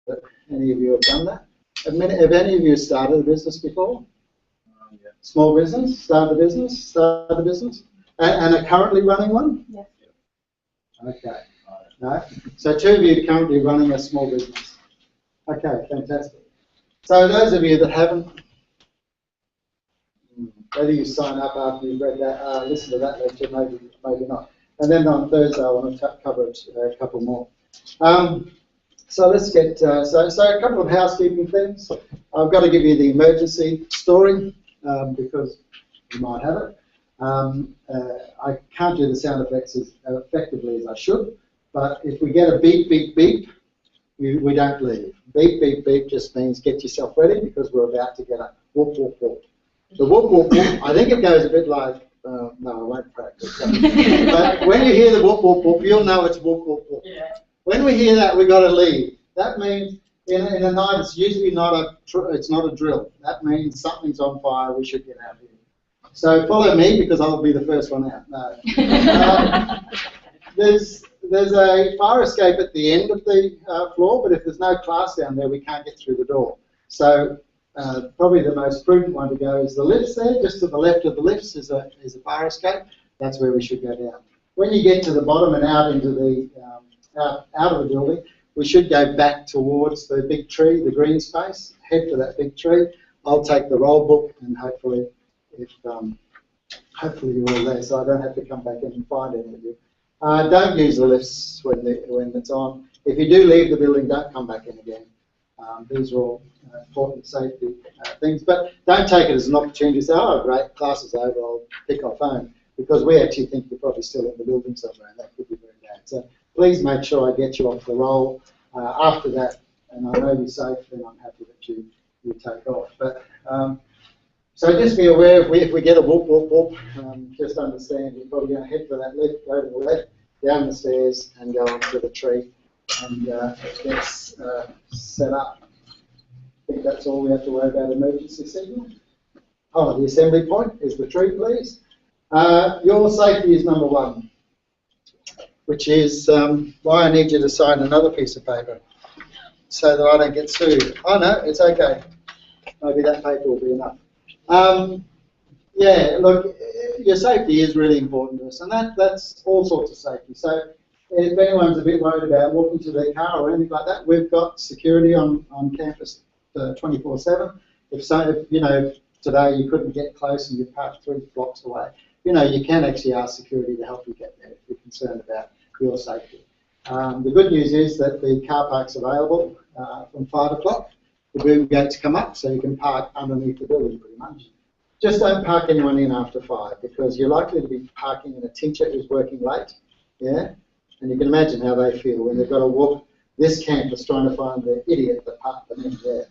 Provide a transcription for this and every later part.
that any of you have done that. Have any of you started a business before? Yeah. Small business, started a business, and are currently running one? Yes. Okay. No? So 2 of you are currently running a small business. Okay, fantastic. So those of you that haven't, whether you sign up after you've read that, listen to that lecture, maybe not. And then on Thursday I want to cover a couple more. So let's get, so a couple of housekeeping things. I've got to give you the emergency story because you might have it. I can't do the sound effects as effectively as I should, but if we get a beep, beep, beep, we don't leave. Beep, beep, beep just means get yourself ready because we're about to get a whoop, whoop, whoop. The whoop, whoop, whoop, I think it goes a bit like, no, I won't practice. But when you hear the whoop, whoop, whoop, you'll know it's whoop, whoop, whoop. Yeah. When we hear that, we've got to leave. That means in a night, it's usually not a drill. That means something's on fire, we should get out of here. So follow me because I'll be the first one out. No. There's a fire escape at the end of the floor, but if there's no class down there, we can't get through the door. So probably the most prudent one to go is the lifts there. Just to the left of the lifts is a fire escape. That's where we should go down. When you get to the bottom and out into the out of the building, we should go back towards the big tree, the green space. Head for that big tree. I'll take the roll book, and hopefully you're all there, so I don't have to come back in and find any of you. Don't use the lifts when it's on. If you do leave the building, don't come back in again. These are all important safety things, but don't take it as an opportunity to say, oh great, class is over, I'll pick our phone, because we actually think you're probably still in the building somewhere, and that could be very bad. So please make sure I get you off the roll. After that, and I know you're safe, then I'm happy that you take off. But so just be aware, if we get a whoop, whoop, whoop, just understand you're probably going to head for that lift, go to the left, down the stairs, and go onto the tree, and it gets set up. I think that's all we have to worry about emergency signal. Oh, the assembly point is the tree, please. Your safety is number one, which is why I need you to sign another piece of paper so that I don't get sued. Oh no, it's okay. Maybe that paper will be enough. Yeah, look, your safety is really important to us, and that's all sorts of safety. So if anyone's a bit worried about walking to their car or anything like that, we've got security on campus 24/7. If you know, today you couldn't get close and you parked 3 blocks away, you know, you can actually ask security to help you get there if you're concerned about your safety. The good news is that the car park's available from 5 o'clock. The boom gates come up, so you can park underneath the building pretty much. Just don't park anyone in after 5, because you're likely to be parking in a teacher who's working late, yeah? And you can imagine how they feel when they've got to walk this campus trying to find the idiot that parked them in there.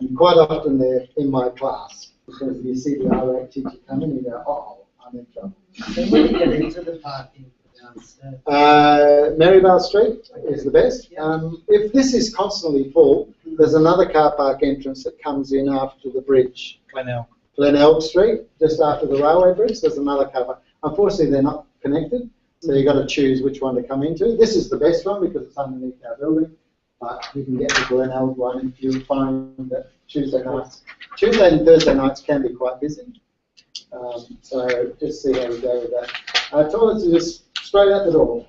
And quite often they're in my class, because you see the RA teacher come in and you go, oh, I'm in trouble. So when you get into the parking downstairs? Maryvale Street is the best. If this is constantly full, there's another car park entrance that comes in after the bridge. Glenelg Street, just after the railway bridge, there's another car park. Unfortunately, they're not connected, so you've got to choose which one to come into. This is the best one because it's underneath our building, but you can get the Glenelg one if you find that Tuesday and Thursday nights can be quite busy. So just see how we go with that. Toilets are just straight out the door.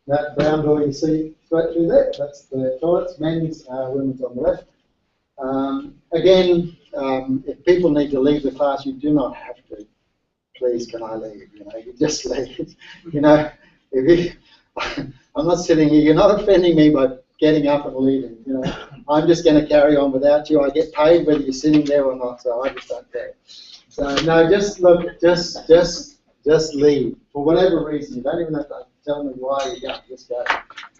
That brown door you see straight through there, that's the toilets, men's, women's on the left. Again, if people need to leave the class, you do not have to. Please, can I leave? You know, you just leave. You know, if you, I'm not sitting here. You're not offending me by getting up and leaving. You know, I'm just going to carry on without you. I get paid whether you're sitting there or not, so I just don't care. So no, just look, just leave for whatever reason. You don't even have to tell me why you're going. Just go.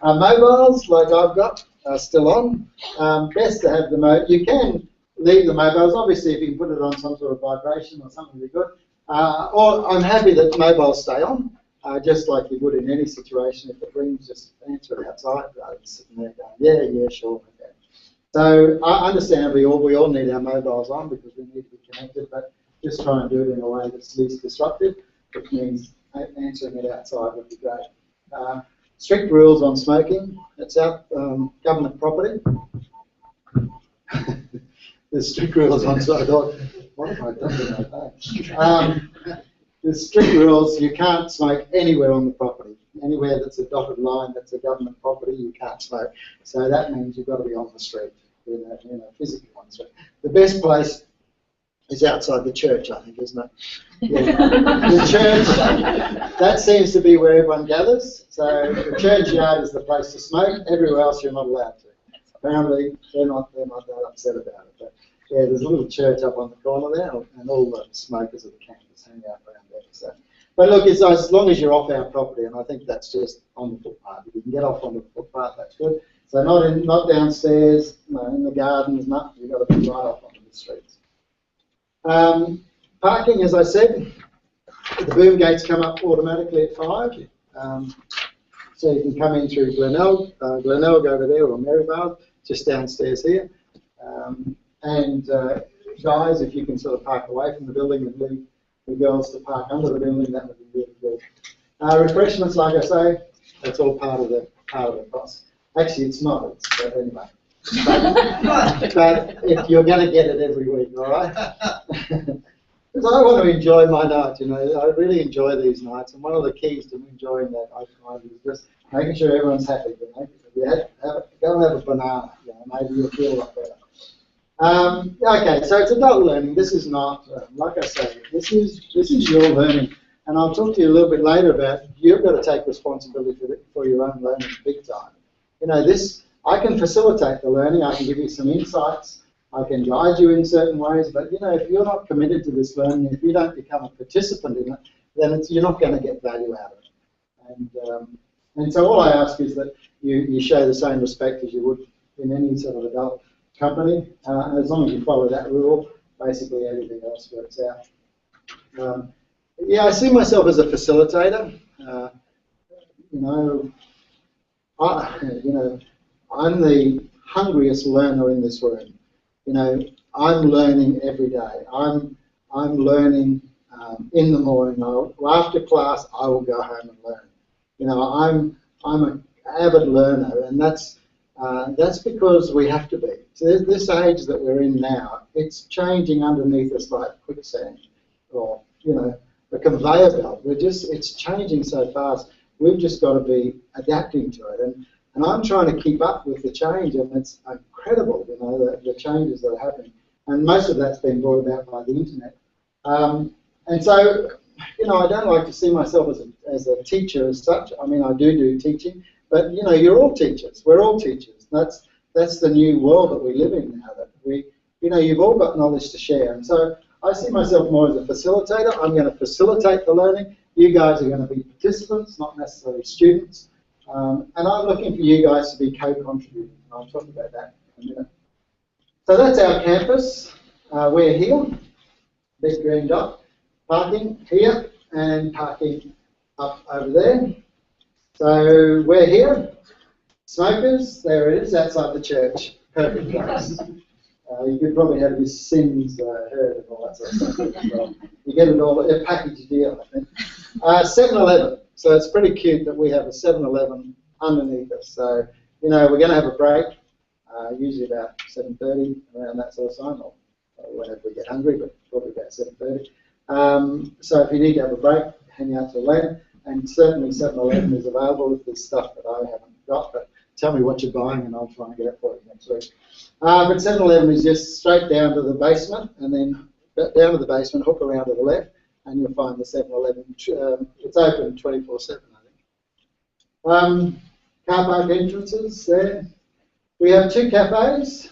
Mobiles, like I've got, are still on. Best to have the you can leave the mobiles, obviously, if you can put it on some sort of vibration or something really good. Or I'm happy that mobiles stay on, just like you would in any situation. If it rings, just answer it outside rather than sitting there going, yeah, sure. Okay. So understandably, we all need our mobiles on because we need to be connected, but just try and do it in a way that's least disruptive, which means answering it outside would be great. Strict rules on smoking. It's out government property. There's strict rules on, so I thought, what have I done with my bag? There's strict rules. You can't smoke anywhere on the property. Anywhere that's a dotted line that's a government property, you can't smoke. So that means you've got to be on the street, physically on the street. The best place is outside the church, I think, isn't it? Yeah. The church, that seems to be where everyone gathers. So the churchyard is the place to smoke. Everywhere else you're not allowed to. Apparently, they're not that upset about it. But yeah, there's a little church up on the corner there, and all the smokers of the campus hang out around there. So, but look, it's as long as you're off our property, and I think that's just on the footpath. If you can get off on the footpath, that's good. So not downstairs, no, in the gardens, nothing. You've got to be right off onto the streets. Parking, as I said, the boom gates come up automatically at 5. So you can come in through Glenelg over there, or Maryvale, just downstairs here. Guys, if you can sort of park away from the building and leave the girls to park under the building, that would be really good. Refreshments, like I say, that's all part of the cost. Actually, it's not. But anyway. But if you're going to get it every week, all right? Because I want to enjoy my night, I really enjoy these nights, and one of the keys to enjoying that, I find, is just making sure everyone's happy. If you go and have a banana, maybe you'll feel a lot better. Okay, so it's adult learning. This is not, like I say, this is your learning, and I'll talk to you a little bit later about you've got to take responsibility for your own learning big time. I can facilitate the learning. I can give you some insights. I can guide you in certain ways, but if you're not committed to this learning, if you don't become a participant in it, then you're not going to get value out of it. And so all I ask is that you show the same respect as you would in any sort of adult company. As long as you follow that rule, basically everything else works out. Yeah, I see myself as a facilitator. I'm the hungriest learner in this room. I'm learning every day. I'm learning in the morning. After class, I will go home and learn. I'm an avid learner, and that's because we have to be. So this age that we're in now, it's changing underneath us like quicksand, or a conveyor belt. It's changing so fast. We've just got to be adapting to it, and I'm trying to keep up with the change, and it's incredible, the changes that are happening. And most of that's been brought about by the internet. And so, I don't like to see myself as a teacher as such. I mean, I do teaching, but you're all teachers. We're all teachers. That's the new world that we live in now. That you've all got knowledge to share. And so I see myself more as a facilitator. I'm going to facilitate the learning. You guys are going to be participants, not necessarily students. And I'm looking for you guys to be co-contributing. I'll talk about that in a minute. So that's our campus. We're here, big green dot. Parking here and parking up over there. So we're here. Smokers, there it is, outside the church. Perfect place. You could probably have your sins heard and all that sort of stuff. Well, you get it all, a package deal, I think. 7-Eleven. So it's pretty cute that we have a 7-Eleven underneath us. So, we're going to have a break, usually about 7:30, around that sort of time, or whenever we get hungry, but probably about 7:30. So if you need to have a break, hang out till then. And certainly 7-Eleven is available with this stuff that I haven't got, but tell me what you're buying and I'll try and get it for you next week. But 7-Eleven is just straight down to the basement, and then down to the basement, hook around to the left, and you'll find the 7-Eleven. It's open 24/7, I think. Car park entrances there. We have 2 cafes,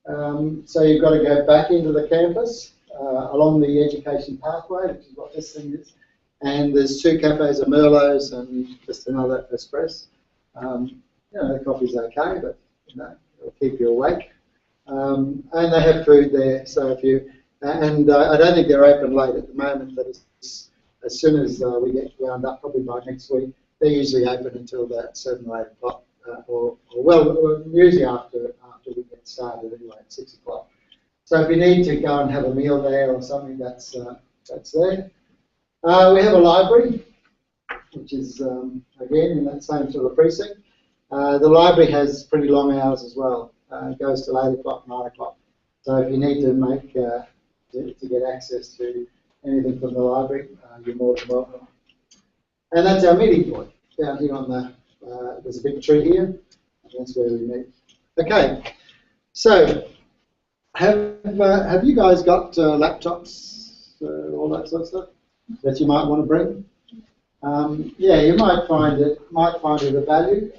so you've got to go back into the campus along the education pathway, which is what this thing is. And there's 2 cafes, a Merlot's and just another Espresso. The coffee's okay, but it'll keep you awake. And they have food there, so if you I don't think they're open late at the moment, but as soon as we get wound up, probably by next week, they're usually open until about 7 or 8 o'clock, or usually after we get started anyway, at 6 o'clock. So if you need to go and have a meal there or something, that's there. We have a library, which is again in that same sort of precinct. The library has pretty long hours as well. goes till 8 o'clock, 9 o'clock. So if you need to make to get access to anything from the library, you're more than welcome. And that's our meeting point down here on the. There's a big tree here, and that's where we meet. Okay, so have you guys got laptops, all that sort of stuff that you might want to bring? Yeah, you might find it of value.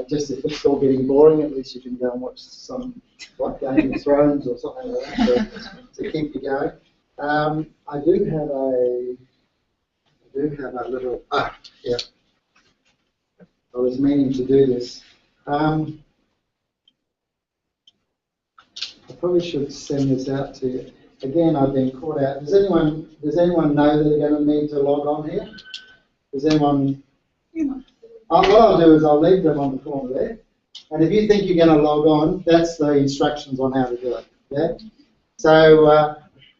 Just if it's still getting boring, at least you can go and watch some like Game of Thrones or something like that to keep you going. I do have a little. Yeah. I was meaning to do this. I probably should send this out to you. Again, I've been caught out. Does anyone know that they're going to need to log on here? Does anyone? What I'll do is I'll leave them on the corner there. And if you think you're going to log on, that's the instructions on how to do it. Yeah. So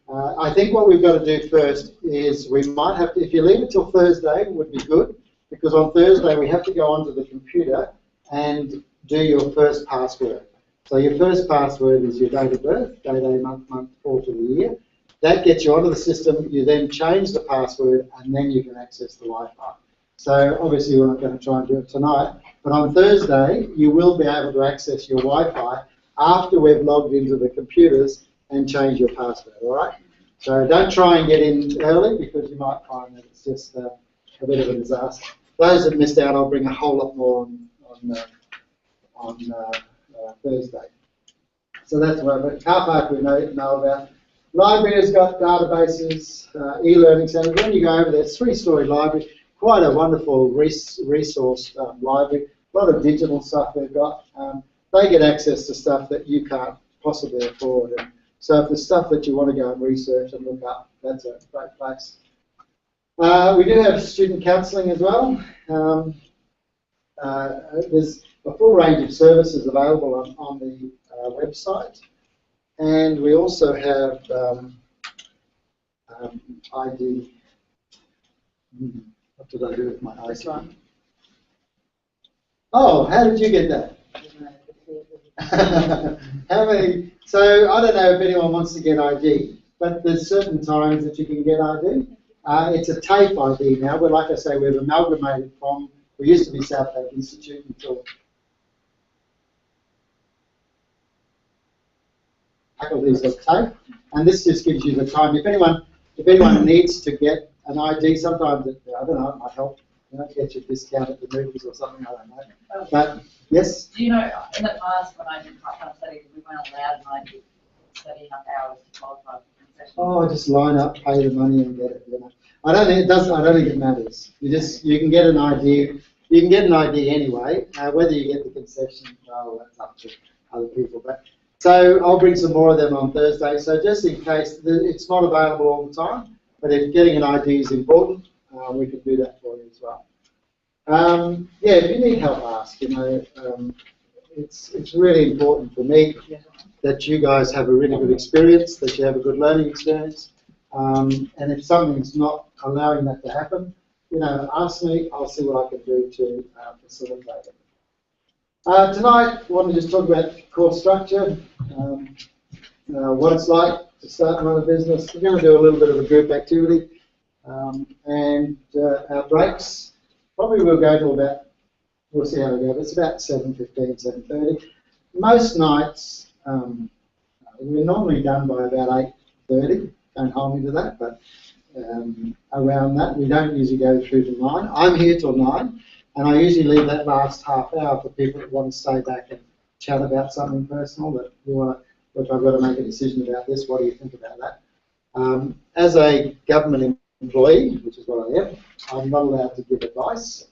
I think what we've got to do first is we might have to, if you leave it till Thursday, it would be good, because on Thursday we have to go onto the computer and do your first password. So your first password is your date of birth, day, month, quarter of the year. That gets you onto the system. You then change the password, and then you can access the Wi-Fi. So obviously we're not going to try and do it tonight, but on Thursday you will be able to access your Wi-Fi after we've logged into the computers and change your password, all right? So don't try and get in early, because you might find that it's just a bit of a disaster. Those that missed out, I'll bring a whole lot more on Thursday. So that's what. But car park we know about. Library has got databases, e-learning centres. When you go over there, it's 3-story library, quite a wonderful resource library. A lot of digital stuff they've got. They get access to stuff that you can't possibly afford. And so if there's stuff that you want to go and research and look up, that's a great place. We do have student counselling as well. There's a full range of services available on the website, and we also have ID. What did I do with my ID? Oh, how did you get that? How many? So I don't know if anyone wants to get ID, but there's certain times that you can get ID. It's a TAFE ID now, but like I say, we've amalgamated from, we used to be South Bank Institute until faculties of TAFE, and this just gives you the time. If anyone needs to get an ID, sometimes I don't know, it might help. Get your discount at the movies or something, I don't know. But yes? Do you know, in the past when I did part-time studies, we weren't allowed an ID study enough hours to qualify for concessions? Oh, just line up, pay the money and get it. I don't think it does. I don't think it matters. You can get an ID. You can get an ID anyway. Whether you get the concession, well, that's up to other people. But so I'll bring some more of them on Thursday. So just in case it's not available all the time, but if getting an ID is important, we can do that for you as well. Yeah, if you need help, ask. It's really important for me that you guys have a really good experience, that you have a good learning experience, and if something's not allowing that to happen, ask me. I'll see what I can do to facilitate it. Tonight, I want to just talk about course structure, what it's like to start and run a business. We're going to do a little bit of a group activity. And our breaks, probably we'll go to about, we'll see how we go, but it's about 7:15, 7:30. Most nights, we're normally done by about 8:30, don't hold me to that, but around that, we don't usually go through to 9. I'm here till 9, and I usually leave that last half hour for people that want to stay back and chat about something personal, that you want to, look, I've got to make a decision about this, what do you think about that? As a government employee, which is what I am, I'm not allowed to give advice.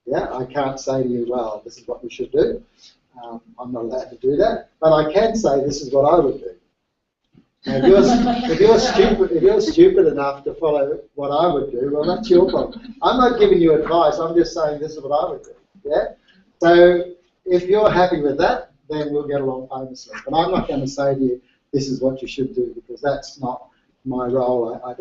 Yeah, I can't say to you, well, this is what we should do. I'm not allowed to do that, but I can say this is what I would do. Now, if you're stupid enough to follow what I would do, well, that's your problem. I'm not giving you advice. I'm just saying this is what I would do. Yeah. So if you're happy with that, then we'll get along famously. But I'm not going to say to you, this is what you should do, because that's not my role. I'm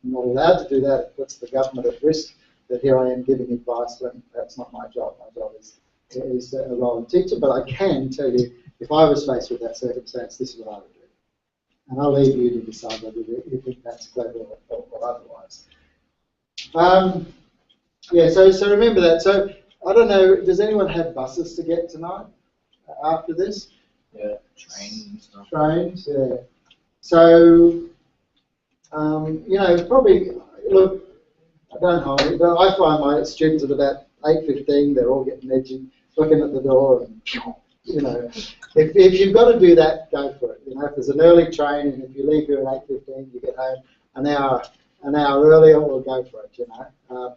not allowed to do that. It puts the government at risk that here I am giving advice when that's not my job. My job is is a role of teacher, but I can tell you, if I was faced with that circumstance, this is what I would do. And I'll leave you to decide whether you think that's clever or otherwise. Yeah, so remember that. So I don't know, does anyone have buses to get tonight after this? Yeah, trains and stuff. Trains, yeah. So, you know, probably, look, I don't hold it, but I find my students at about 8:15, they're all getting edgy, looking at the door, and, you know, if you've got to do that, go for it. You know, if there's an early train, and if you leave here at 8:15, you get home an hour earlier, we'll go for it, you know.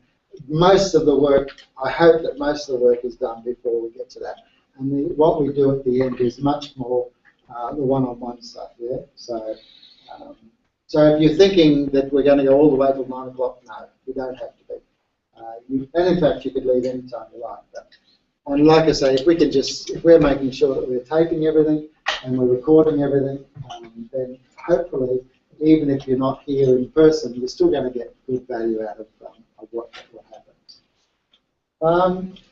Most of the work, I hope that most of the work is done before we get to that. And what we do at the end is much more the one-on-one stuff, yeah? So, so if you're thinking that we're going to go all the way till 9 o'clock, no, you don't have to be. And in fact, you could leave any time you like. And like I say, if we're making sure that we're taping everything and we're recording everything, then hopefully, even if you're not here in person, you're still going to get good value out of what happens.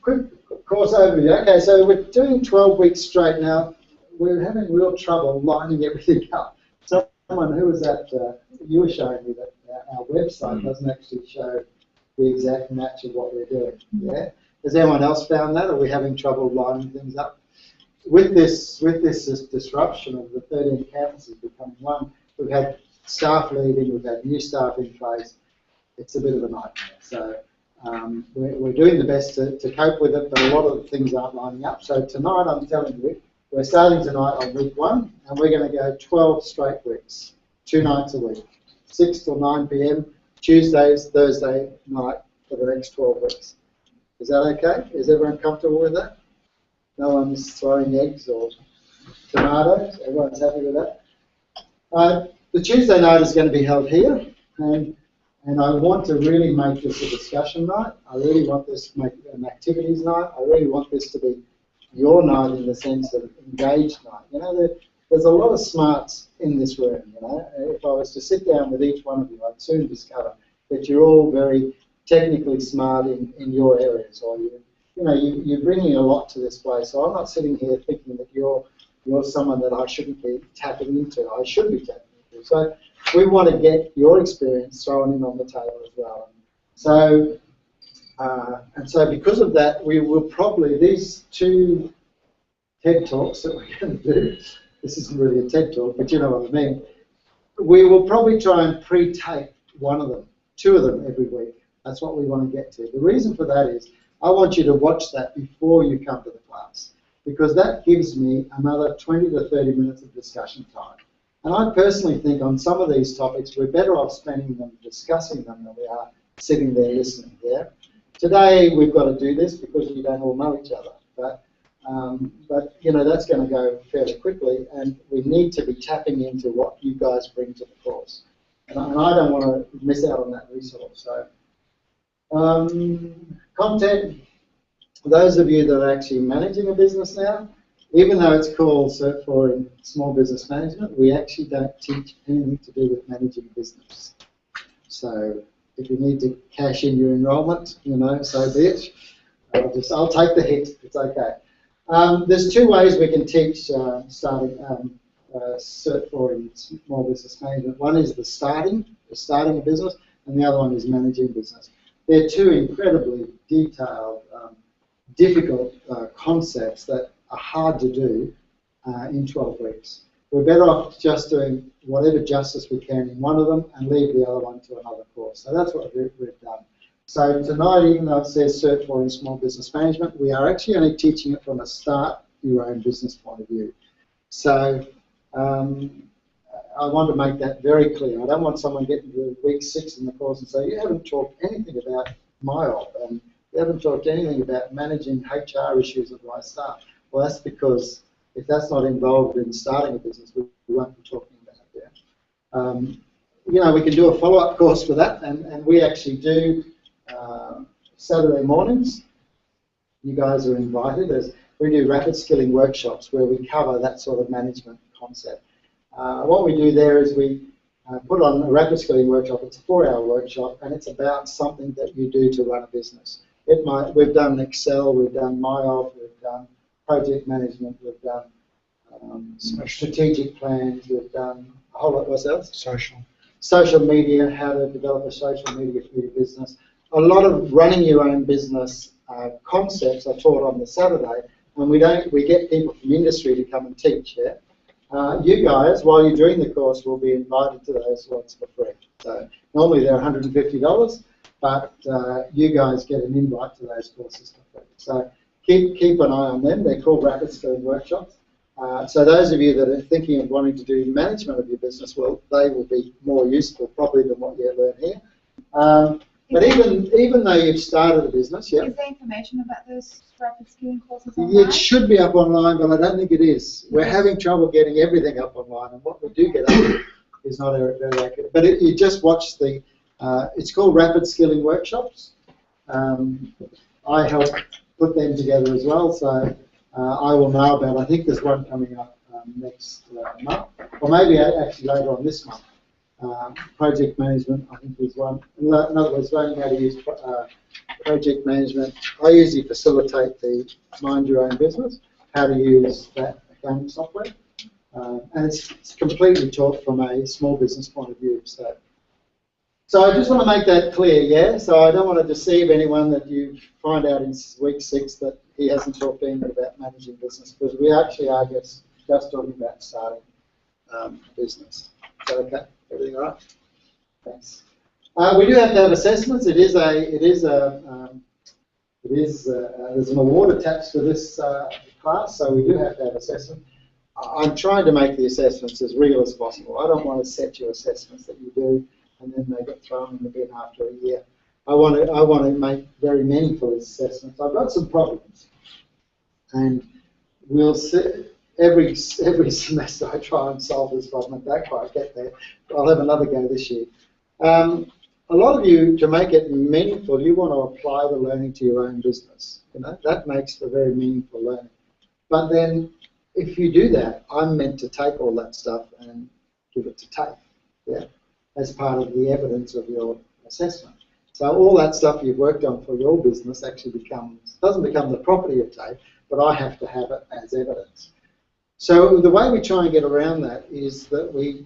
Quick course overview. Okay, so we're doing 12 weeks straight now. We're having real trouble lining everything up. Someone who was that, you were showing me that our website doesn't actually show the exact match of what we're doing. Yeah. Has anyone else found that? Are we having trouble lining things up? With this disruption of the 13 campuses becoming one, we've had staff leaving, we've had new staff in place. It's a bit of a nightmare. So we're doing the best to cope with it, but a lot of the things aren't lining up. So tonight, I'm telling you, we're starting tonight on week 1, and we're going to go 12 straight weeks, 2 nights a week, 6 till 9 p.m, Tuesdays, Thursday night for the next 12 weeks. Is that okay? Is everyone comfortable with that? No one's throwing eggs or tomatoes? Everyone's happy with that? The Tuesday night is going to be held here, and I want to really make this a discussion night. I really want this to make an activities night. I really want this to be your night in the sense of engaged night. You know, there's a lot of smarts in this room. You know, if I was to sit down with each one of you, I'd soon discover that you're all very technically smart in your areas, or you're bringing a lot to this place. So I'm not sitting here thinking that you're someone that I shouldn't be tapping into. I should be tapping into. So we want to get your experience thrown in on the table as well. So and so because of that, we will probably, these 2 TED Talks that we're going to do, this isn't really a TED Talk, but you know what I mean, we will probably try and pre-tape 1 of them, 2 of them every week. That's what we want to get to. The reason for that is I want you to watch that before you come to the class, because that gives me another 20 to 30 minutes of discussion time. And I personally think on some of these topics, we're better off spending them discussing them than we are sitting there listening. Yeah. Today we've got to do this because we don't all know each other, but you know, that's going to go fairly quickly, and we need to be tapping into what you guys bring to the course. And I don't want to miss out on that resource. So content. Those of you that are actually managing a business now, even though it's called Cert 4 in Small Business Management, we actually don't teach anything to do with managing business. So if you need to cash in your enrolment, you know, so be it. I'll take the hit. It's okay. There's 2 ways we can teach starting Cert 4 in Small Business Management. One is the starting a business, and the other one is managing business. They're 2 incredibly detailed, difficult concepts that are hard to do in 12 weeks. We're better off just doing whatever justice we can in one of them and leave the other one to another course. So that's what we've done. So tonight, even though it says Cert 4 in Small Business Management, we are actually only teaching it from a start your own business point of view. So I want to make that very clear. I don't want someone getting to week 6 in the course and say, you haven't talked anything about my op, and you haven't talked anything about managing HR issues of my staff. Well, that's because if that's not involved in starting a business, we won't be talking about it. Yeah. You know, we can do a follow-up course for that, and we actually do Saturday mornings. You guys are invited. We do rapid skilling workshops where we cover that sort of management concept. What we do there is we put on a rapid skilling workshop. It's a 4-hour workshop, and it's about something that you do to run a business. We've done Excel, we've done MyOff, we've done project management, we've done strategic plans, we've done a whole lot. What else? Social media, how to develop a social media for your business. A lot of running your own business concepts are taught on the Saturday, and we get people from industry to come and teach. Yeah, you guys, while you're doing the course, will be invited to those ones for free. So normally they're $150, but you guys get an invite to those courses for free. So keep an eye on them. They're called rapid skilling workshops. So those of you that are thinking of wanting to do management of your business, well, they will be more useful probably than what you learn here. But even though you've started a business, yeah. Is there information about those rapid skilling courses online? It should be up online, but I don't think it is. We're having trouble getting everything up online, and what we do get up is not very accurate. But you just watch the, it's called Rapid Skilling Workshops. I help put them together as well, so I will know about, I think there's one coming up next month, or maybe actually later on this month. Project management, I think, is one. In other words, learning how to use project management. I usually facilitate the mind your own business, how to use that accounting software. And it's completely taught from a small business point of view. So I just want to make that clear, yeah? So I don't want to deceive anyone that you find out in week 6 that he hasn't talked to anyone about managing business, because we actually are just talking about starting a business. Is that okay? Everything all right? Thanks. We do have to have assessments. There's an award attached to this class, so we do have to have assessment. I'm trying to make the assessments as real as possible. I don't want to set you assessments that you do and then they get thrown in the bin after a year. I want to make very meaningful assessments. I've got some problems, and we'll see. Every semester I try and solve this problem. I don't quite get there. I'll have another go this year. A lot of you, to make it meaningful, you want to apply the learning to your own business. You know, that makes for very meaningful learning. But then, if you do that, I'm meant to take all that stuff and give it to TAFE, yeah, as part of the evidence of your assessment. So all that stuff you've worked on for your business actually doesn't become the property of TAFE, but I have to have it as evidence. So the way we try and get around that is that we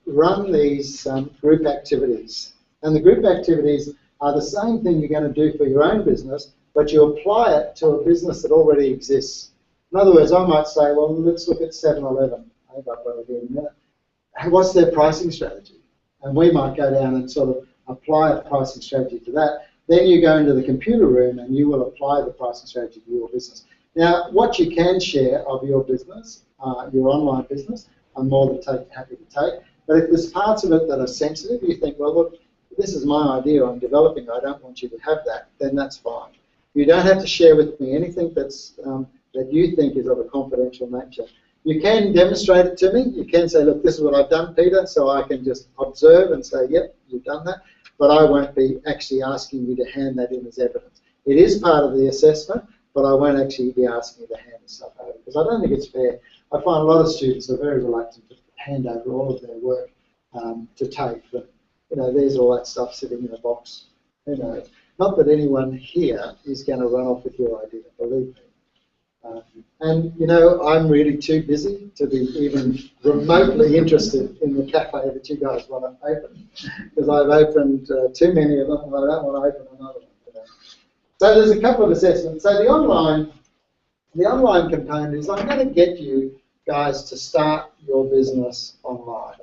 run these group activities. And the group activities are the same thing you're going to do for your own business, but you apply it to a business that already exists. In other words, I might say, well, let's look at 7-Eleven. I think I'll probably do in a minute. What's their pricing strategy? And we might go down and sort of apply a pricing strategy to that. Then you go into the computer room and you will apply the pricing strategy to your business. Now, what you can share of your business, your online business, I'm more than happy to take. But if there's parts of it that are sensitive, you think, well, look, this is my idea I'm developing, I don't want you to have that, then that's fine. You don't have to share with me anything that's, that you think is of a confidential nature. You can demonstrate it to me. You can say, look, this is what I've done, Peter, so I can just observe and say, yep, you've done that. But I won't be actually asking you to hand that in as evidence. It is part of the assessment, but I won't actually be asking you to hand the stuff over, because I don't think it's fair. I find a lot of students are very reluctant to hand over all of their work to TAFE. But, you know, there's all that stuff sitting in a box. Who knows? Not that anyone here is going to run off with your idea, believe me. And, you know, I'm really too busy to be even remotely interested in the cafe that you guys want to open, because I've opened too many of them and I don't want to open another one today. So there's a couple of assessments. So the online component is I'm going to get you guys to start your business online.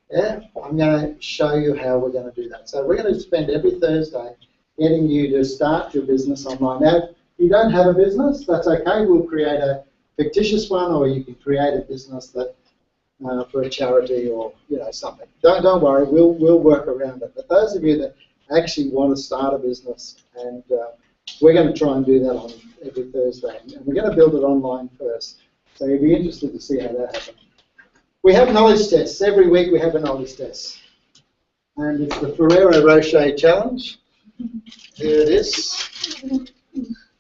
Yeah, I'm going to show you how we're going to do that. So we're going to spend every Thursday getting you to start your business online. Now, if you don't have a business, that's okay. We'll create a fictitious one, or you can create a business that for a charity or something. Don't worry, we'll work around it. But those of you that actually want to start a business, and we're going to try and do that on every Thursday, and we're going to build it online first. So you'll be interested to see how that happens. We have knowledge tests. Every week we have a knowledge test. And it's the Ferrero Rocher Challenge. Here it is.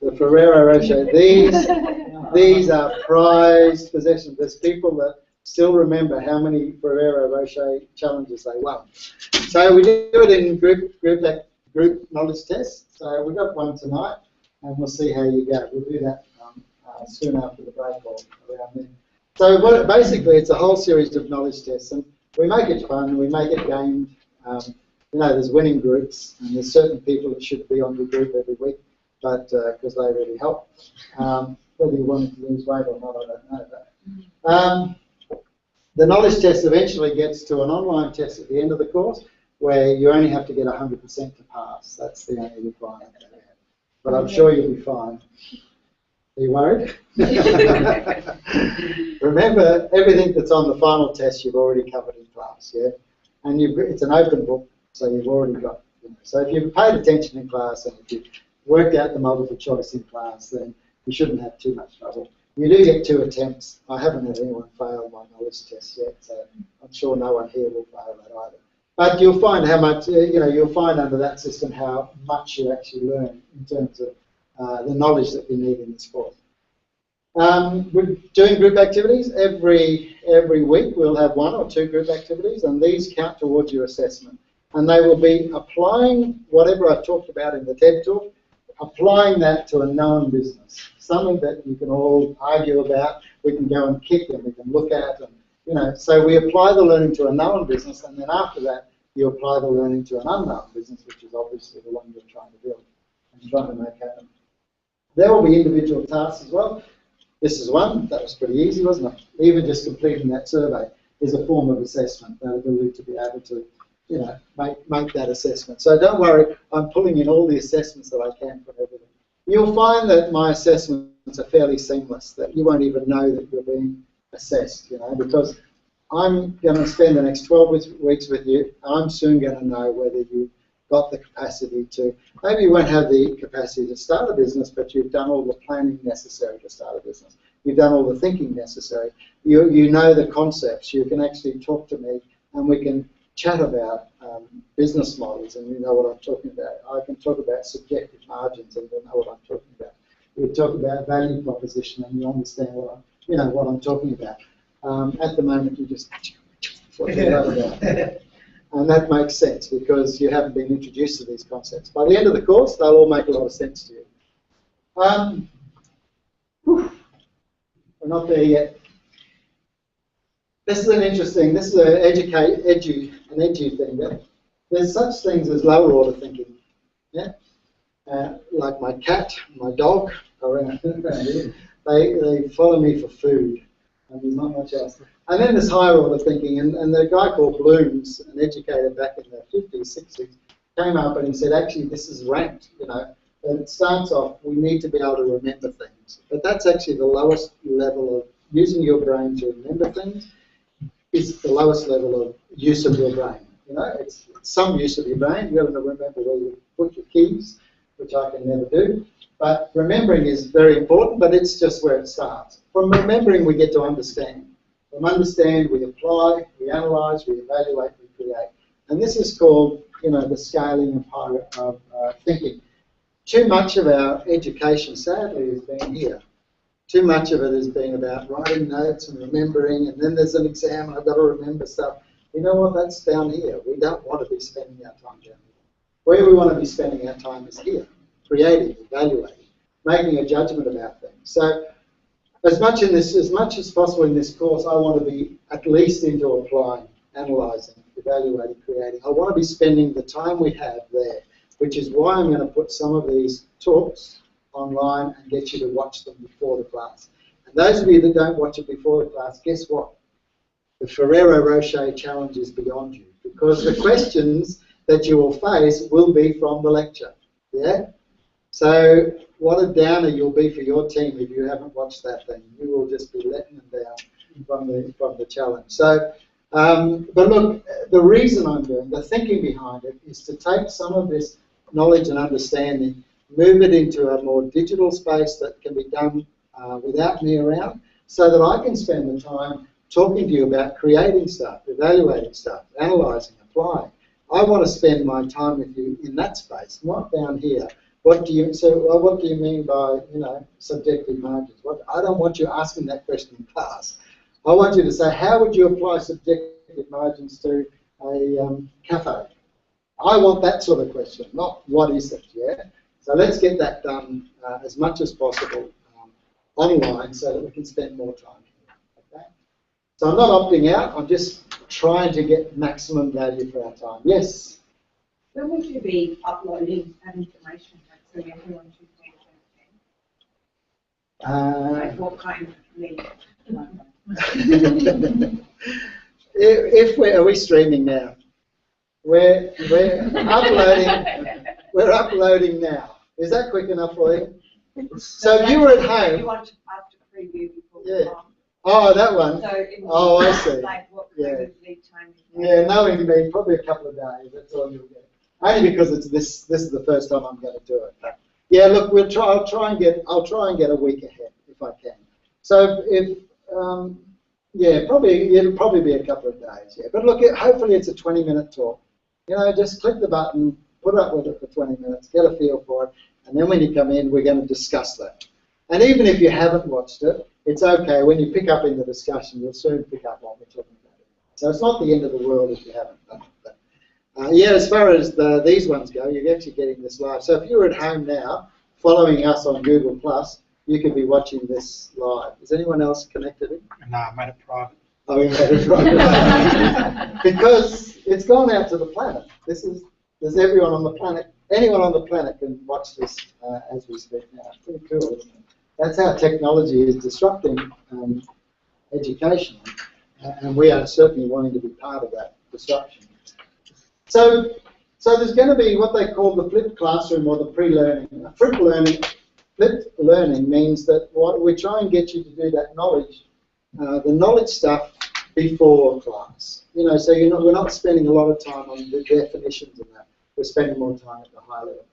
The Ferrero Rocher. These are prized possessions. There's people that still remember how many Ferrero Rocher challenges they won. So we do it in group group knowledge test. So we've got one tonight, and we'll see how you go. We'll do that soon after the break or around then. So basically, it's a whole series of knowledge tests, and we make it fun. We make it gamed. You know, there's winning groups, and there's certain people that should be on the group every week, but because they really help. Whether you want to lose weight or not, I don't know. But, the knowledge test eventually gets to an online test at the end of the course, where you only have to get 100% to pass. That's the only requirement that we have. But I'm sure you'll be fine. Are you worried? Remember, everything that's on the final test you've already covered in class, yeah? And it's an open book, so you've already got, you know. So if you've paid attention in class and if you've worked out the multiple choice in class, then you shouldn't have too much trouble. You do get 2 attempts. I haven't had anyone fail my knowledge test yet, so I'm sure no one here will fail that either. But you'll find how much, you know, you'll find under that system how much you actually learn in terms of the knowledge that you need in this course. We're doing group activities. Every week we'll have 1 or 2 group activities, and these count towards your assessment. And they will be applying whatever I've talked about in the TED Talk, applying that to a known business, something that you can all argue about, we can go and kick and we can look at, and you know, so we apply the learning to a known business, and then after that you apply the learning to an unknown business, which is obviously the one you're trying to build and trying to make happen. There will be individual tasks as well. This is one, that was pretty easy, wasn't it? Even just completing that survey is a form of assessment, that ability to be able to, you know, make that assessment. So don't worry, I'm pulling in all the assessments that I can from everything. You'll find that my assessments are fairly seamless, that you won't even know that you're being assessed, you know, because I'm going to spend the next 12 weeks with you. I'm soon going to know whether you've got the capacity to, maybe you won't have the capacity to start a business, but you've done all the planning necessary to start a business. You've done all the thinking necessary. You know the concepts. You can actually talk to me and we can chat about business models, and you know what I'm talking about. I can talk about subjective margins, and you know what I'm talking about. We talk about value proposition, and you understand what I'm talking about. At the moment, you just what you know about, and that makes sense because you haven't been introduced to these concepts. By the end of the course, they'll all make a lot of sense to you. We're not there yet. This is an interesting. This is an edgy thing. There's such things as lower order thinking. Yeah, like my cat, my dog around here. They follow me for food, and there's not much else. And then there's higher order thinking, and the guy called Blooms, an educator back in the 50s, 60s, came up and he said, actually, this is ranked, you know. And it starts off, we need to be able to remember things. But that's actually the lowest level of using your brain to remember things. Is the lowest level of use of your brain. You know, it's some use of your brain. You've got to remember where you put your keys, which I can never do. But remembering is very important, but it's just where it starts. From remembering, we get to understand. From understand, we apply, we analyse, we evaluate, we create. And this is called, you know, the scaling of thinking. Too much of our education, sadly, has been here. Too much of it has been about writing notes and remembering, and then there's an exam and I've got to remember stuff. You know what, that's down here. We don't want to be spending our time down here. Where we want to be spending our time is here, creating, evaluating, making a judgment about things. So as much as possible in this course, I want to be at least into applying, analysing, evaluating, creating. I want to be spending the time we have there, which is why I'm going to put some of these talks online and get you to watch them before the class. And those of you that don't watch it before the class, guess what? The Ferrero Rocher challenge is beyond you, because the questions that you will face will be from the lecture. Yeah? So what a downer you'll be for your team if you haven't watched that thing. You will just be letting them down from the challenge. So, but look, the reason I'm doing, the thinking behind it, is to take some of this knowledge and understanding, move it into a more digital space that can be done without me around, so that I can spend the time talking to you about creating stuff, evaluating stuff, analysing, applying. I want to spend my time with you in that space, not down here. What do you mean by, you know, subjective margins? I don't want you asking that question in class. I want you to say, how would you apply subjective margins to a cafe? I want that sort of question, not what is it, yeah? So let's get that done as much as possible online so that we can spend more time here, okay? So I'm not opting out, I'm just trying to get maximum value for our time. Yes? When would you be uploading that information so everyone should be like what kind of link? Are we streaming now? We're uploading. We're uploading now. Is that quick enough for you? So you were at home. You want us to preview before Yeah. the time. Oh, that one. So it will Oh, be I see. like what Yeah. kind of lead time? Yeah, knowing me, probably a couple of days. That's all you'll get. Only because it's this is the first time I'm going to do it. But yeah, look, I'll try and get a week ahead if I can. So if yeah, it'll probably be a couple of days. Yeah, but look, hopefully it's a 20-minute talk. You know, just click the button, put up with it for 20 minutes, get a feel for it, and then when you come in, we're going to discuss that. And even if you haven't watched it, it's okay. When you pick up in the discussion, you'll soon pick up what we're talking about. So it's not the end of the world if you haven't done it. But, yeah, as far as these ones go, you're actually getting this live. So if you're at home now, following us on Google+, you could be watching this live. Is anyone else connected in? No, I made it private. Oh, you made it private. Because it's gone out to the planet. There's everyone on the planet. Anyone on the planet can watch this as we speak now. It's pretty cool, isn't it? That's how technology is disrupting education, and we are certainly wanting to be part of that disruption. So there's going to be what they call the flipped classroom or the pre-learning. Flipped learning means that we try and get you to do that knowledge, the knowledge stuff before class. You know, so we're not spending a lot of time on the definitions and that. We're spending more time at the high level.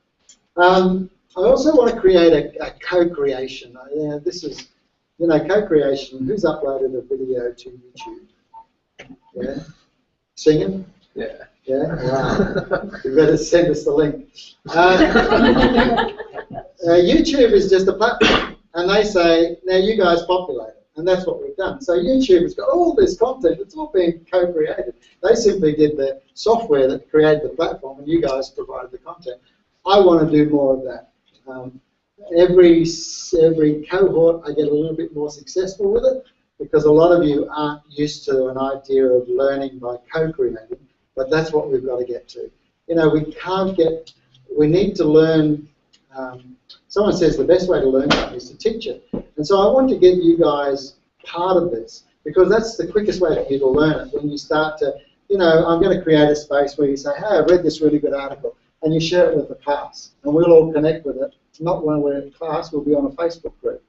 I also want to create a co-creation. This is, co-creation. Who's uploaded a video to YouTube? Yeah, singing. Yeah. Yeah. Wow. You better send us the link. YouTube is just a platform, and they say, now you guys populate it, and that's what we've done. So YouTube has got all this content, it's all being co-created. They simply did the software that created the platform, and you guys provided the content. I want to do more of that. Every cohort, I get a little bit more successful with it, because a lot of you aren't used to an idea of learning by co-creating, but that's what we've got to get to. We need to learn. Someone says the best way to learn something is to teach it. And so I want to get you guys part of this, because that's the quickest way for you to learn it. When you start to, I'm going to create a space where you say, hey, I've read this really good article, and you share it with the class, and we'll all connect with it. Not when we're in class, we'll be on a Facebook group.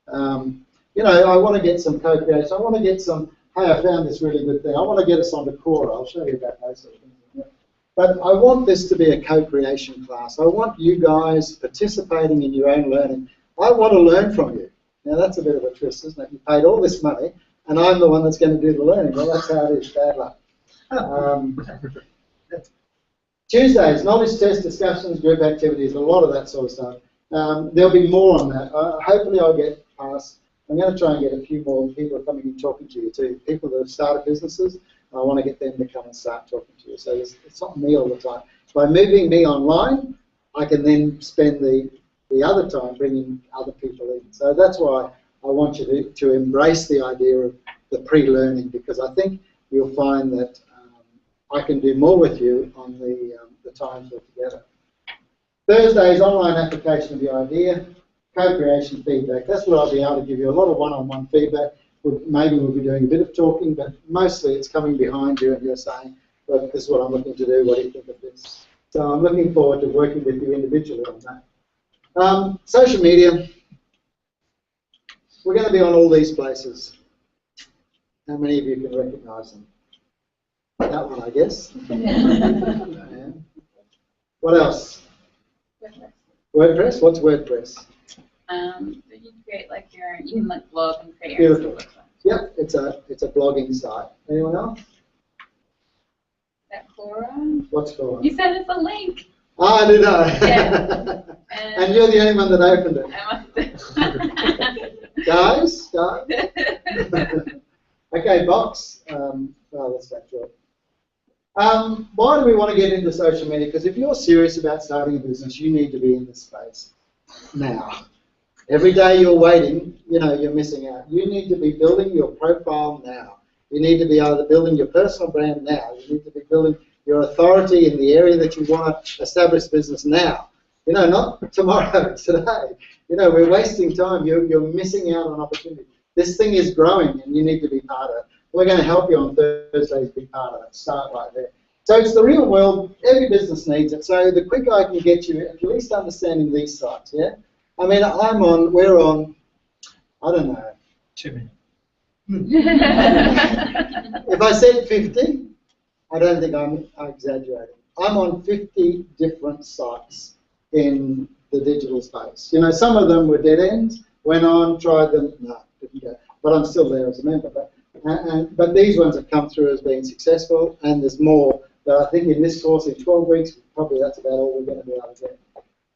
I want to get some co-creation. I want to get some, hey, I found this really good thing. I want to get us onto Quora. I'll show you about those sort of things. But I want this to be a co-creation class. I want you guys participating in your own learning. I want to learn from you. Now that's a bit of a twist, isn't it? You paid all this money, and I'm the one that's going to do the learning. Well, that's how it is. Bad luck. Tuesdays, knowledge test discussions, group activities, a lot of that sort of stuff. There'll be more on that. Hopefully I'll get past. I'm going to try and get a few more people coming and talking to you too. People that have started businesses, I want to get them to come and start talking to you. So it's not me all the time. By moving me online, I can then spend the other time bringing other people in. So that's why I want you to embrace the idea of the pre-learning, because I think you'll find that I can do more with you on the times we're together. Thursdays, online application of your idea, co-creation feedback. That's where I'll be able to give you a lot of one-on-one feedback. Maybe we'll be doing a bit of talking, but mostly it's coming behind you and you're saying, well, this is what I'm looking to do, what do you think of this? So I'm looking forward to working with you individually on that. Social media. We're going to be on all these places. How many of you can recognise them? That one, I guess. Yeah. What else? WordPress? What's WordPress? You can create you can blog and create Beautiful. your own website. Yep, it's a blogging site. Anyone else? That Quora? What's Quora? You sent us a link. Ah, did I? Yeah. And you're the only one that opened it. I must Guys? Okay, Box. Well, let's go through it. why do we want to get into social media? Because if you're serious about starting a business, you need to be in this space now. Every day you're waiting, you're missing out. You need to be building your profile now. You need to be either building your personal brand now. You need to be building your authority in the area that you want to establish business now. Not tomorrow, today. We're wasting time. You're missing out on opportunity. This thing is growing and you need to be part of it. We're going to help you on Thursday to be part of it. Start right there. So it's the real world. Every business needs it. So the quicker I can get you at least understanding these sites, yeah? I mean, we're on, I don't know. Too many. If I said 50, I don't think I'm exaggerating. I'm on 50 different sites in the digital space. Some of them were dead ends. Went on, tried them, no, didn't go. But I'm still there as a member. But these ones have come through as being successful, and there's more. But I think in this course, in 12 weeks, probably that's about all we're going to be able to get.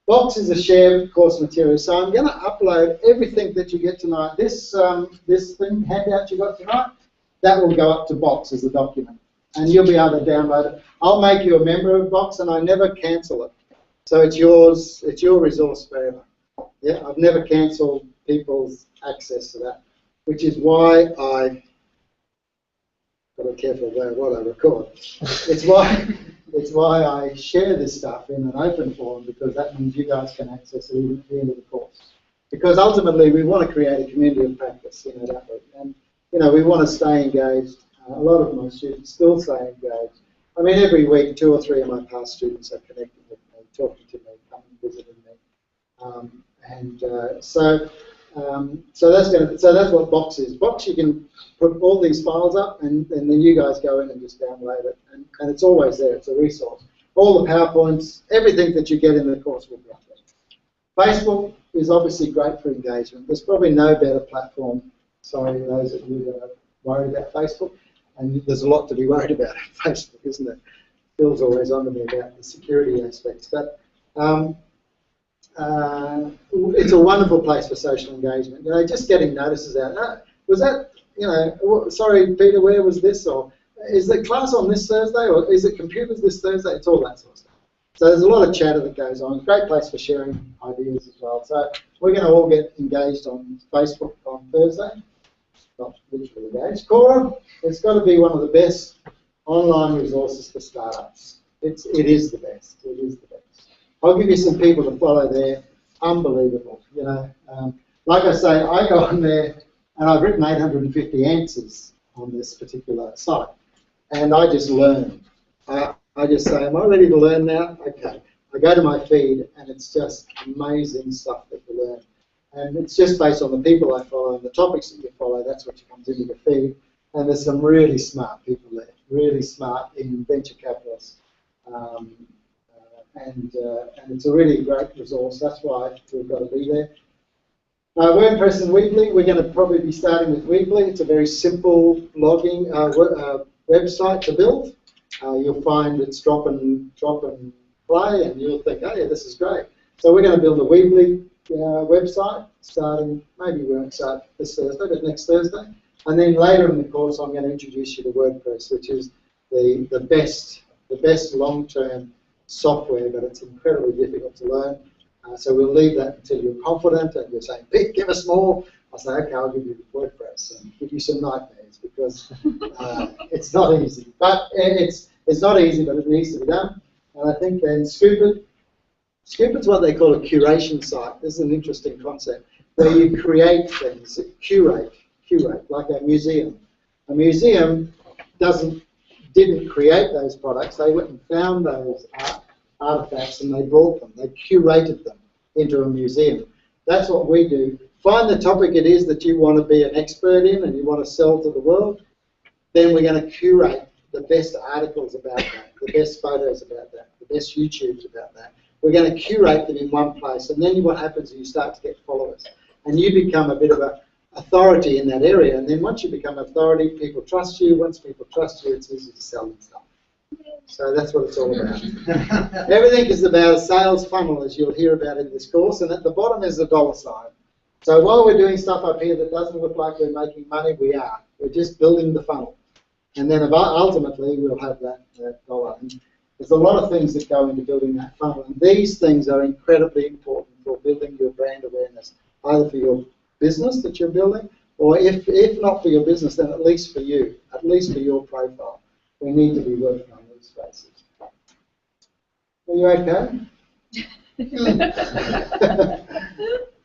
Box is a shared course material, so I'm going to upload everything that you get tonight. This handout you got tonight, that will go up to Box as a document, and you'll be able to download it. I'll make you a member of Box, and I never cancel it, so it's yours. It's your resource forever. Yeah, I've never cancelled people's access to that, which is why I got to be careful about what I record. It's why I share this stuff in an open forum, because that means you guys can access it even at the end of the course. Because ultimately we want to create a community of practice, that way. And we want to stay engaged. A lot of my students still stay engaged. I mean, every week 2 or 3 of my past students are connecting with me, talking to me, coming and visiting me. So that's what Box is. Box, you can put all these files up, and then you guys go in and just download it, and it's always there. It's a resource. All the PowerPoints, everything that you get in the course will be up there. Facebook is obviously great for engagement. There's probably no better platform. Sorry, those of you that are worried about Facebook, and there's a lot to be worried about at Facebook, isn't it? Phil's always on to me about the security aspects, but it's a wonderful place for social engagement. Just getting notices out. Was that, sorry, Peter, where was this? Or is the class on this Thursday? Or is it computers this Thursday? It's all that sort of stuff. So there's a lot of chatter that goes on. Great place for sharing ideas as well. So we're going to all get engaged on Facebook on Thursday. Not literally engaged. Cora, it's got to be one of the best online resources for startups. It is the best. It is the best. I'll give you some people to follow there. Unbelievable, like I say, I go on there and I've written 850 answers on this particular site, and I just learn. I just say, am I ready to learn now? Okay. I go to my feed, and it's just amazing stuff that you learn. And it's just based on the people I follow and the topics that you follow. That's what comes into your feed. And there's some really smart people there, really smart in venture capitalists. And it's a really great resource. That's why we've got to be there. WordPress and Weebly, we're going to probably be starting with Weebly. It's a very simple blogging website to build. You'll find it's drop and play, and you'll think, oh yeah, this is great. So we're going to build a Weebly website starting, maybe we won't start this Thursday, but next Thursday. And then later in the course, I'm going to introduce you to WordPress, which is the best long-term software, but it's incredibly difficult to learn. So we'll leave that until you're confident and you're saying, Pete, give us more. I'll say, okay, I'll give you WordPress and give you some nightmares, because it's not easy. But it's not easy, but it needs to be done. And I think then Scoopit's what they call a curation site. This is an interesting concept, where you create things, curate, like a museum. A museum didn't create those products. They went and found those artifacts and they brought them. They curated them into a museum. That's what we do. Find the topic it is that you want to be an expert in and you want to sell to the world. Then we're going to curate the best articles about that, the best photos about that, the best YouTubes about that. We're going to curate them in one place, and then what happens is you start to get followers, and you become a bit of an authority in that area. And then once you become authority, people trust you. Once people trust you, it's easy to sell them stuff. So that's what it's all about. Everything is about a sales funnel, as you'll hear about in this course, and at the bottom is the dollar sign. So while we're doing stuff up here that doesn't look like we're making money, we are. We're just building the funnel. And then ultimately we'll have that dollar. And there's a lot of things that go into building that funnel. And these things are incredibly important for building your brand awareness, either for your business that you're building, or if not for your business, then at least for you, at least for your profile. We need to be working on these spaces. Are you okay?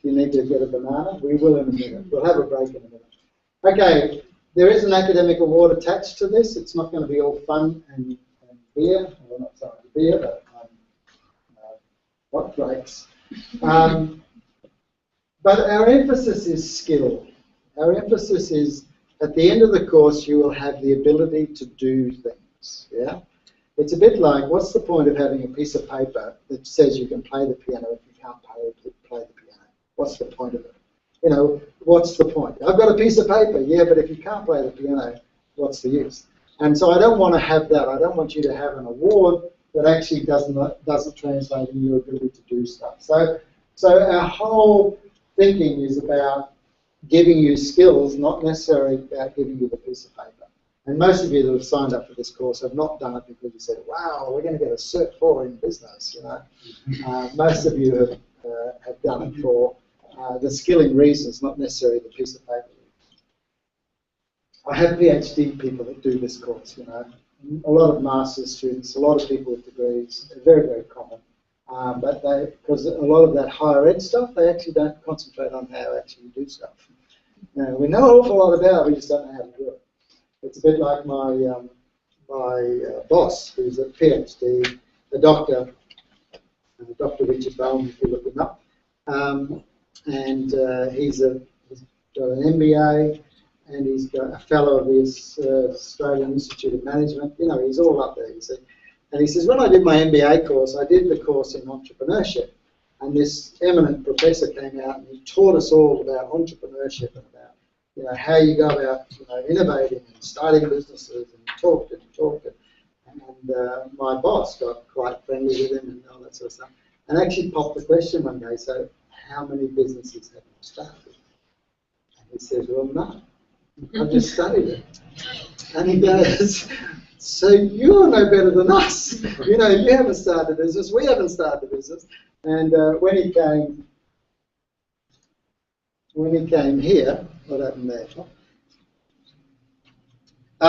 You need to get a banana? We will in a minute. We'll have a break in a minute. Okay, there is an academic award attached to this. It's not going to be all fun and beer. Well, not sorry, beer, but hot breaks. But our emphasis is skill. Our emphasis is at the end of the course you will have the ability to do things. Yeah? It's a bit like, what's the point of having a piece of paper that says you can play the piano if you can't play the piano? What's the point of it? You know, what's the point? I've got a piece of paper, yeah, but if you can't play the piano, what's the use? And so I don't want to have that. I don't want you to have an award that actually doesn't translate in your ability to do stuff. So our whole thinking is about giving you skills, not necessarily about giving you the piece of paper. And most of you that have signed up for this course have not done it because you said, wow, we're going to get a Cert 4 in business, you know. Most of you have done it for the skilling reasons, not necessarily the piece of paper. I have PhD people that do this course, you know. A lot of master's students, a lot of people with degrees, they're very, very common. But because a lot of that higher ed stuff, they actually don't concentrate on how to actually do stuff. We know an awful lot about it, we just don't know how to do it. It's a bit like my boss, who's a PhD, a doctor, Dr. Richard Bowen, if you look him up. And he's got an MBA, and he's got a fellow of the Australian Institute of Management. You know, he's all up there, you see. And he says, when I did my MBA course, I did the course in entrepreneurship. And this eminent professor came out and he taught us all about entrepreneurship and about, you know, how you go about, you know, innovating and starting businesses, and talked. And my boss got quite friendly with him and all that sort of stuff. And actually popped the question one day, so how many businesses have you started? And he says, well, none. I just studied it. And he goes, so you're no better than us. You know, you haven't started a business, we haven't started a business. And when he came here, what happened there?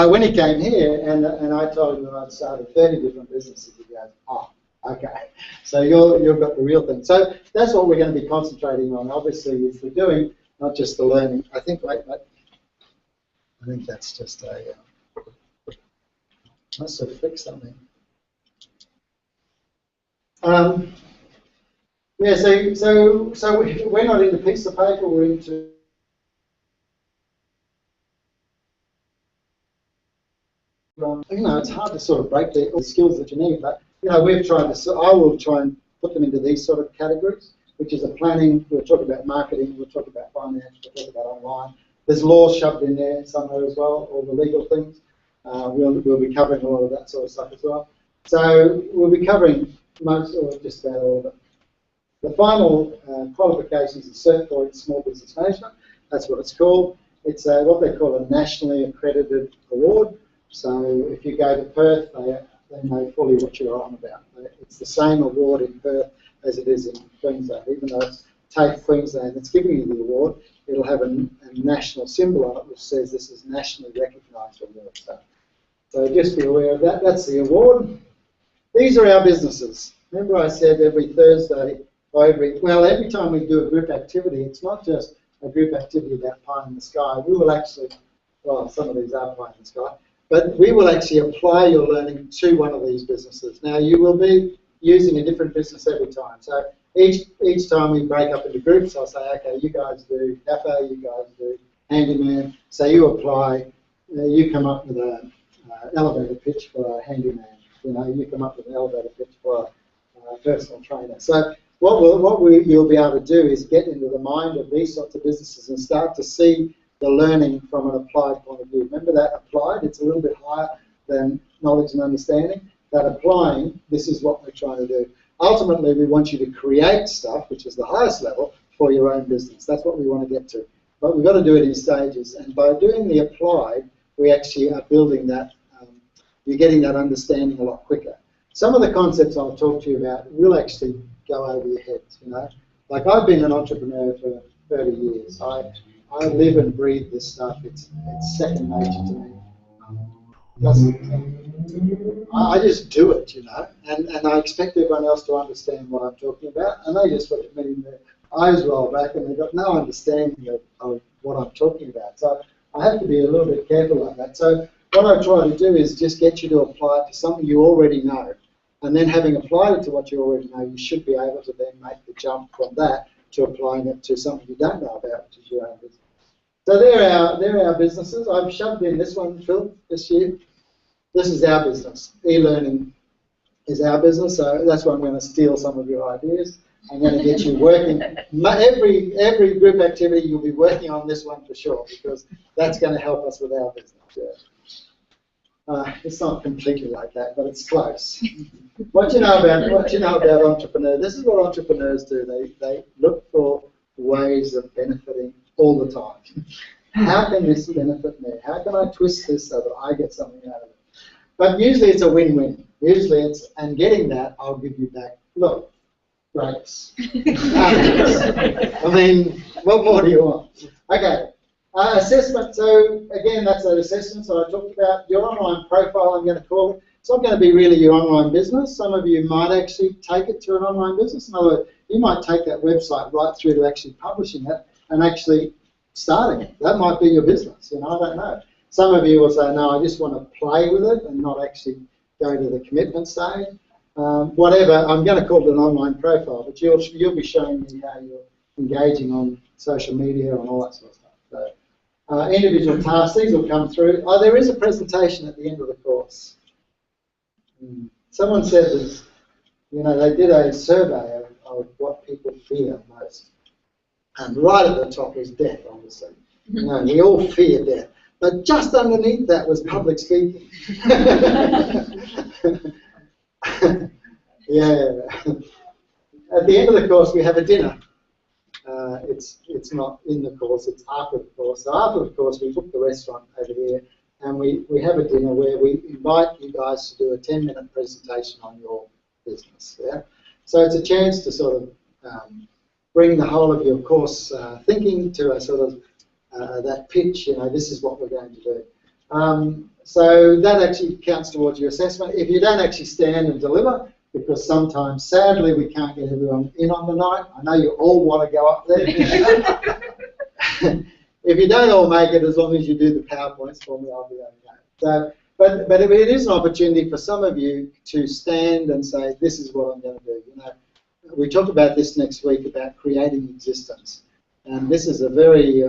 When he came here, and I told him that I'd started 30 different businesses, he goes, oh, okay. So you've got the real thing. So that's what we're going to be concentrating on, obviously, if we're doing not just the learning. I think that's just a... must have fixed something. Yeah, so we're not into piece of paper, we're into you know, it's hard to sort of break the skills that you need, but you know, we've tried to, I will try and put them into these sort of categories, which is a planning, we'll talk about marketing, we'll talk about finance, we'll talk about online. There's law shoved in there somewhere as well, all the legal things. We'll be covering a lot of that sort of stuff as well. So we'll be covering most, or just about all of it. The final qualifications is Cert 4 in Small Business Management. That's what it's called. It's what they call a nationally accredited award. So if you go to Perth, they know fully what you're on about. It's the same award in Perth as it is in Queensland. Even though it's TAFE Queensland that's giving you the award, it'll have a national symbol on it which says this is nationally recognised award. So just be aware of that. That's the award. These are our businesses. Remember I said every Thursday, or every time we do a group activity, it's not just a group activity about pie in the sky. We will actually, well, some of these are pie in the sky, but we will actually apply your learning to one of these businesses. Now you will be using a different business every time. So each time we break up into groups, I'll say, okay, you guys do cafe, you guys do handyman. So you apply, you come up with an elevator pitch for a handyman. You know, you come up with an elevator pitch for a personal trainer. So you'll be able to do is get into the mind of these sorts of businesses and start to see the learning from an applied point of view. Remember that applied, it's a little bit higher than knowledge and understanding. That applying, this is what we're trying to do. Ultimately, we want you to create stuff, which is the highest level, for your own business. That's what we want to get to. But we've got to do it in stages. And by doing the applied, we actually are building that. You're getting that understanding a lot quicker. Some of the concepts I'll talk to you about will actually go over your heads, you know. Like I've been an entrepreneur for 30 years. I live and breathe this stuff. It's second nature to me. I just do it, you know, and I expect everyone else to understand what I'm talking about, and they just look at me and their eyes roll back and they've got no understanding of what I'm talking about. So I have to be a little bit careful like that. So what I try to do is just get you to apply it to something you already know. And then having applied it to what you already know, you should be able to then make the jump from that to applying it to something you don't know about, which is your own business. So they're our businesses. I've shoved in this one, Phil, this year. This is our business. E-learning is our business, so that's why I'm going to steal some of your ideas. I'm going to get you working. Every group activity, you'll be working on this one for sure, because that's going to help us with our business. Yeah. It's not completely like that, but it's close. What you know about entrepreneurs? This is what entrepreneurs do. They look for ways of benefiting all the time. How can this benefit me? How can I twist this so that I get something out of it? But usually it's a win-win. Usually it's, and getting that, I'll give you back. Look, grapes. I mean, what more do you want? Okay. Assessment, so again, that's an assessment. So I talked about your online profile, I'm going to call it. It's not going to be really your online business. Some of you might actually take it to an online business. In other words, you might take that website right through to actually publishing it and actually starting it. That might be your business, you know, I don't know. Some of you will say, no, I just want to play with it and not actually go to the commitment stage. Whatever, I'm going to call it an online profile, but you'll be showing me how you're engaging on social media and all that sort of stuff. So, individual tasks, these will come through. Oh, there is a presentation at the end of the course. Someone said that, you know, they did a survey of what people fear most. And right at the top was death, obviously. You know, we all fear death. But just underneath that was public speaking. Yeah. At the end of the course, we have a dinner. It's not in the course, it's after the course. So after the course, we book the restaurant over here, and we have a dinner where we invite you guys to do a 10-minute presentation on your business. Yeah. So it's a chance to sort of bring the whole of your course thinking to a sort of that pitch. You know, this is what we're going to do. So that actually counts towards your assessment. If you don't actually stand and deliver, because sometimes, sadly, we can't get everyone in on the night. I know you all want to go up there. If you don't all make it, as long as you do the PowerPoints for me, I'll be okay. So, but it is an opportunity for some of you to stand and say, this is what I'm going to do. You know, we talk about this next week about creating existence, and this is a very,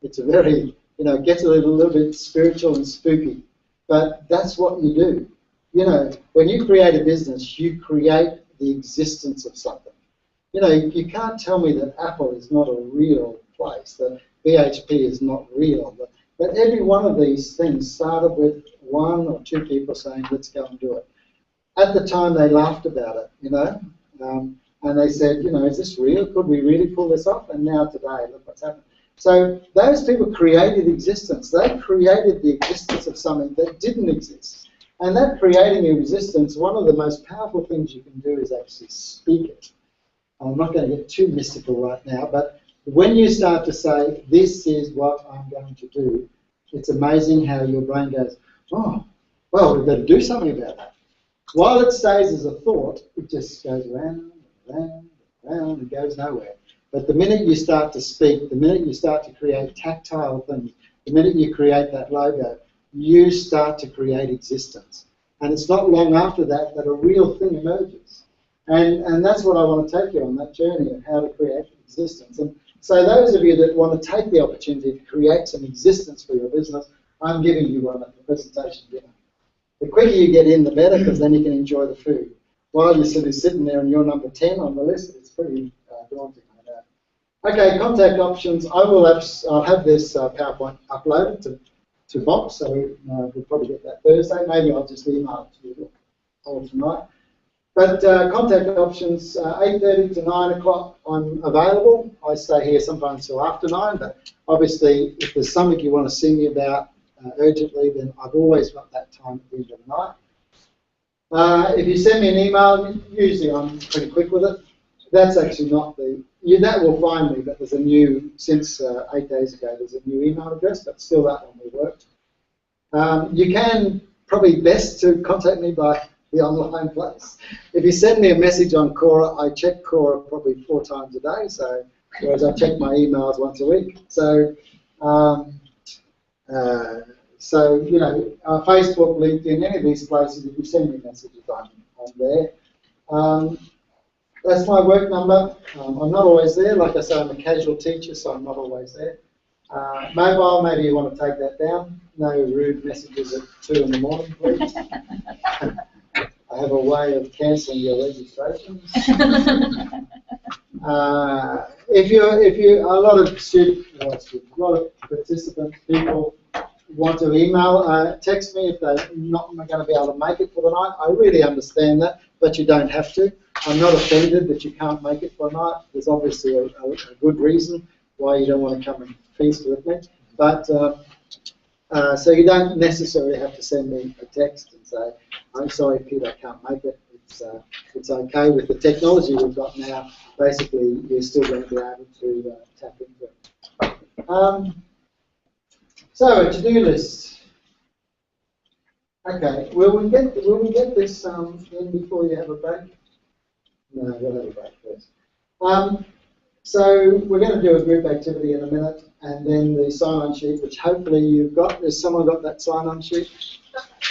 it's a very, you know, it gets a little bit spiritual and spooky, but that's what you do. You know, when you create a business, you create the existence of something. You know, you can't tell me that Apple is not a real place, that BHP is not real. But every one of these things started with one or two people saying, let's go and do it. At the time, they laughed about it, you know, and they said, you know, is this real? Could we really pull this off? And now today, look what's happened. So those people created existence. They created the existence of something that didn't exist. And that creating a resistance, one of the most powerful things you can do is actually speak it. I'm not going to get too mystical right now, but when you start to say, this is what I'm going to do, it's amazing how your brain goes, oh, well, we've got to do something about that. While it stays as a thought, it just goes round and round and round and goes nowhere. But the minute you start to speak, the minute you start to create tactile things, the minute you create that logo, you start to create existence. And it's not long after that that a real thing emerges. And that's what I want to take you on, that journey of how to create existence. And so those of you that want to take the opportunity to create some existence for your business, I'm giving you one at the presentation dinner. The quicker you get in, the better, because then you can enjoy the food. While you're sitting there and you're number 10 on the list, it's pretty daunting. Okay, contact options. I'll have this PowerPoint uploaded to Box, so we'll probably get that Thursday. Maybe I'll just email it to you all tonight. But contact options, 8:30 to 9 o'clock, I'm available. I stay here sometimes till after 9, but obviously if there's something you want to see me about, urgently, then I've always got that time at the end of the night. If you send me an email, usually I'm pretty quick with it. That's actually not that will find me, but there's a new, since 8 days ago, there's a new email address, but still that one will work. You can probably best to contact me by the online place. If you send me a message on Quora, I check Quora probably 4 times a day, so whereas I check my emails once a week. So, you know, Facebook, LinkedIn, any of these places, if you send me messages, I'm there. That's my work number. I'm not always there. Like I say, I'm a casual teacher, so I'm not always there. Mobile, maybe you want to take that down. No rude messages at 2 in the morning, please. I have a way of cancelling your registrations. A lot of participants, people want to email, text me if they're not going to be able to make it for the night. I really understand that, but you don't have to. I'm not offended that you can't make it for a night. There's obviously a good reason why you don't want to come and feast with me. But so you don't necessarily have to send me a text and say, I'm sorry, Peter, I can't make it. It's okay with the technology we've got now. Basically, you're still going to be able to tap into it. So a to-do list. Okay, will we get this in before you have a break? No, we'll have a break first. So we're going to do a group activity in a minute, and then the sign-on sheet, which hopefully you've got. Has someone got that sign-on sheet?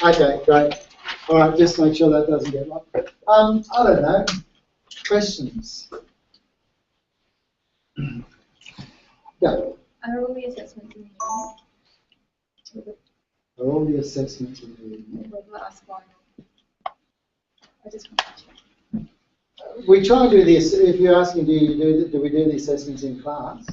Okay, great. All right, just make sure that doesn't get lost. I don't know. Questions? Go. Are all the assessments in the evening? Are all the assessments in the evening? Or the last one? I just want to check. We try and do this. If you're asking, do we do the assessments in class?